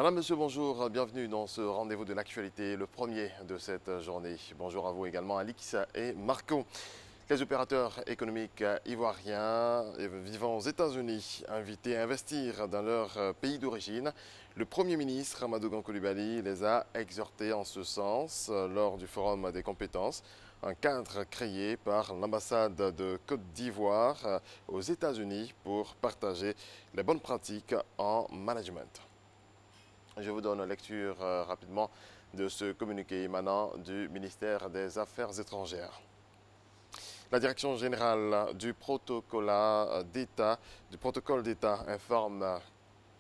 Madame, Monsieur, bonjour, bienvenue dans ce rendez-vous de l'actualité, le premier de cette journée. Bonjour à vous également, Alix et Marco. Les opérateurs économiques ivoiriens vivant aux États-Unis, invités à investir dans leur pays d'origine, le Premier ministre Amadou Coulibaly les a exhortés en ce sens lors du Forum des compétences, un cadre créé par l'ambassade de Côte d'Ivoire aux États-Unis pour partager les bonnes pratiques en management. Je vous donne lecture rapidement de ce communiqué émanant du ministère des Affaires étrangères. La Direction générale du protocole d'État informe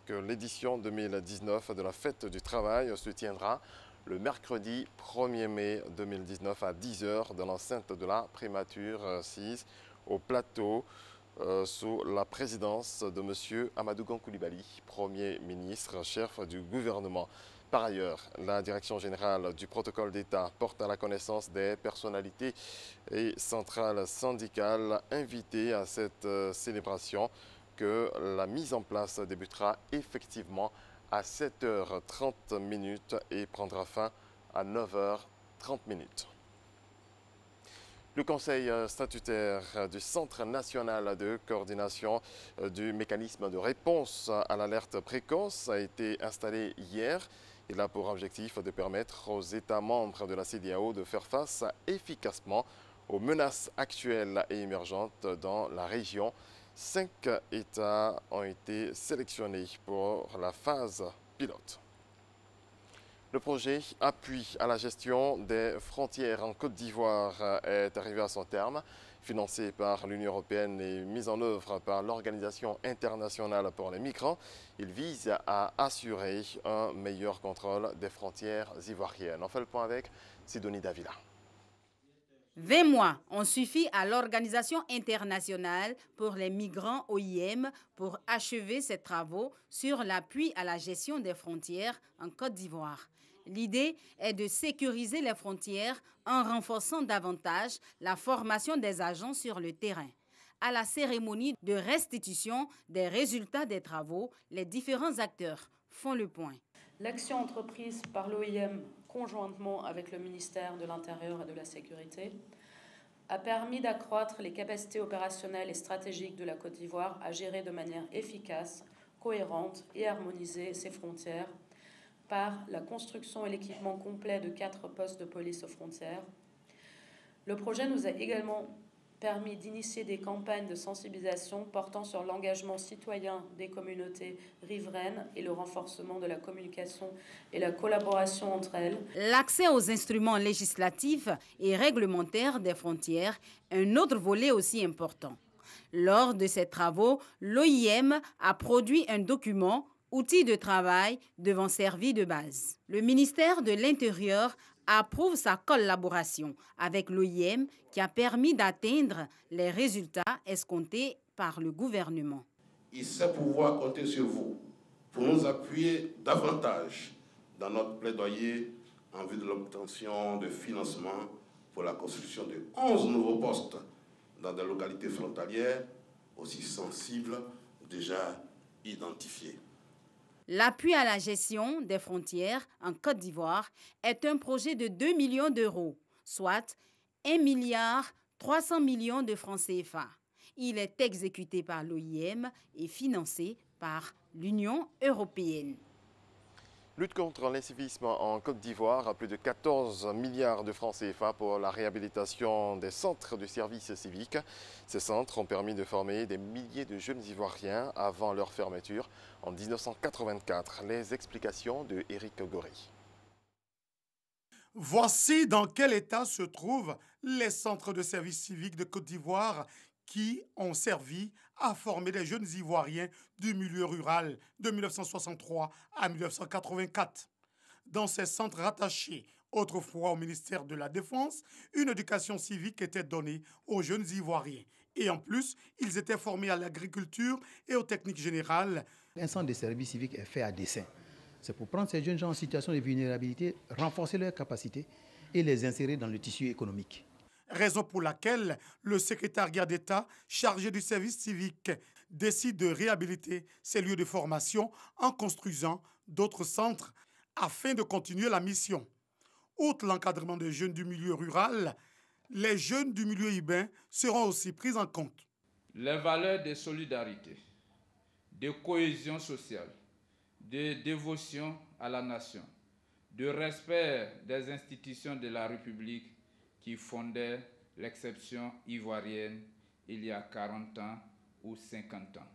que l'édition 2019 de la Fête du Travail se tiendra le mercredi 1er mai 2019 à 10 h dans l'enceinte de la primature 6 au plateau sous la présidence de M. Amadou Coulibaly, Premier ministre, chef du gouvernement. Par ailleurs, la Direction générale du protocole d'État porte à la connaissance des personnalités et centrales syndicales invitées à cette célébration que la mise en place débutera effectivement à 7 h 30 et prendra fin à 9 h 30. Le Conseil statutaire du Centre national de coordination du mécanisme de réponse à l'alerte précoce a été installé hier. Il a pour objectif de permettre aux États membres de la CEDEAO de faire face efficacement aux menaces actuelles et émergentes dans la région. 5 États ont été sélectionnés pour la phase pilote. Le projet Appui à la gestion des frontières en Côte d'Ivoire est arrivé à son terme. Financé par l'Union européenne et mis en œuvre par l'Organisation internationale pour les migrants, il vise à assurer un meilleur contrôle des frontières ivoiriennes. On fait le point avec Sidonie Davila. 20 mois ont suffi à l'Organisation internationale pour les migrants OIM pour achever ses travaux sur l'appui à la gestion des frontières en Côte d'Ivoire. L'idée est de sécuriser les frontières en renforçant davantage la formation des agents sur le terrain. À la cérémonie de restitution des résultats des travaux, les différents acteurs font le point. L'action entreprise par l'OIM conjointement avec le ministère de l'Intérieur et de la Sécurité a permis d'accroître les capacités opérationnelles et stratégiques de la Côte d'Ivoire à gérer de manière efficace, cohérente et harmonisée ses frontières par la construction et l'équipement complet de 4 postes de police aux frontières. Le projet nous a également permis d'initier des campagnes de sensibilisation portant sur l'engagement citoyen des communautés riveraines et le renforcement de la communication et la collaboration entre elles. L'accès aux instruments législatifs et réglementaires des frontières est un autre volet aussi important. Lors de ces travaux, l'OIM a produit un document outils de travail devant servir de base. Le ministère de l'Intérieur approuve sa collaboration avec l'OIM qui a permis d'atteindre les résultats escomptés par le gouvernement. Il sait pouvoir compter sur vous pour nous appuyer davantage dans notre plaidoyer en vue de l'obtention de financement pour la construction de 11 nouveaux postes dans des localités frontalières aussi sensibles déjà identifiées. L'appui à la gestion des frontières en Côte d'Ivoire est un projet de 2 millions d'euros, soit 1,3 milliard de francs CFA. Il est exécuté par l'OIM et financé par l'Union européenne. Lutte contre l'incivisme en Côte d'Ivoire à plus de 14 milliards de francs CFA pour la réhabilitation des centres de service civique. Ces centres ont permis de former des milliers de jeunes Ivoiriens avant leur fermeture en 1984. Les explications de Éric Goré. Voici dans quel état se trouvent les centres de service civique de Côte d'Ivoire qui ont servi à former des jeunes Ivoiriens du milieu rural de 1963 à 1984. Dans ces centres rattachés autrefois au ministère de la Défense, une éducation civique était donnée aux jeunes Ivoiriens. Et en plus, ils étaient formés à l'agriculture et aux techniques générales. Un centre de service civique est fait à dessein. C'est pour prendre ces jeunes gens en situation de vulnérabilité, renforcer leurs capacités et les insérer dans le tissu économique. Raison pour laquelle le secrétariat d'État chargé du service civique décide de réhabiliter ces lieux de formation en construisant d'autres centres afin de continuer la mission. Outre l'encadrement des jeunes du milieu rural, les jeunes du milieu urbain seront aussi pris en compte. Les valeurs de solidarité, de cohésion sociale, de dévotion à la nation, de respect des institutions de la République qui fondaient l'exception ivoirienne il y a 40 ans ou 50 ans,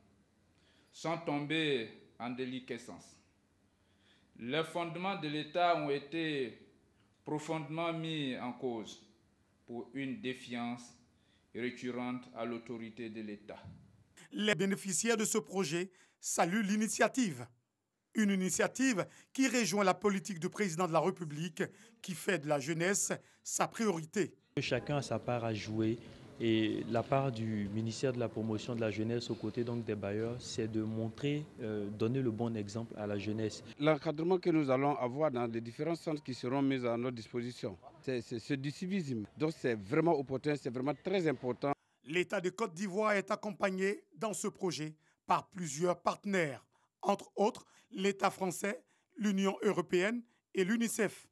sont tombés en déliquescence. Les fondements de l'État ont été profondément mis en cause pour une défiance récurrente à l'autorité de l'État. Les bénéficiaires de ce projet saluent l'initiative. Une initiative qui rejoint la politique du président de la République qui fait de la jeunesse sa priorité. Chacun a sa part à jouer et la part du ministère de la promotion de la jeunesse aux côtés donc des bailleurs, c'est de montrer, donner le bon exemple à la jeunesse. L'encadrement que nous allons avoir dans les différents centres qui seront mis à notre disposition, c'est du civisme. Donc c'est vraiment opportun, c'est vraiment très important. L'État de Côte d'Ivoire est accompagné dans ce projet par plusieurs partenaires, entre autres l'État français, l'Union européenne et l'UNICEF.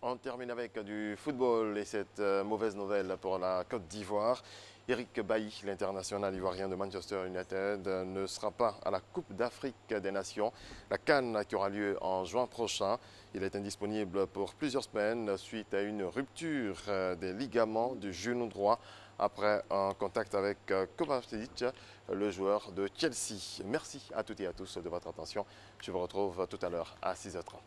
On termine avec du football et cette mauvaise nouvelle pour la Côte d'Ivoire. Eric Bailly, l'international ivoirien de Manchester United, ne sera pas à la Coupe d'Afrique des Nations, la CAN qui aura lieu en juin prochain. Il est indisponible pour plusieurs semaines suite à une rupture des ligaments du genou droit après un contact avec Kovacic, le joueur de Chelsea. Merci à toutes et à tous de votre attention. Je vous retrouve tout à l'heure à 6h30.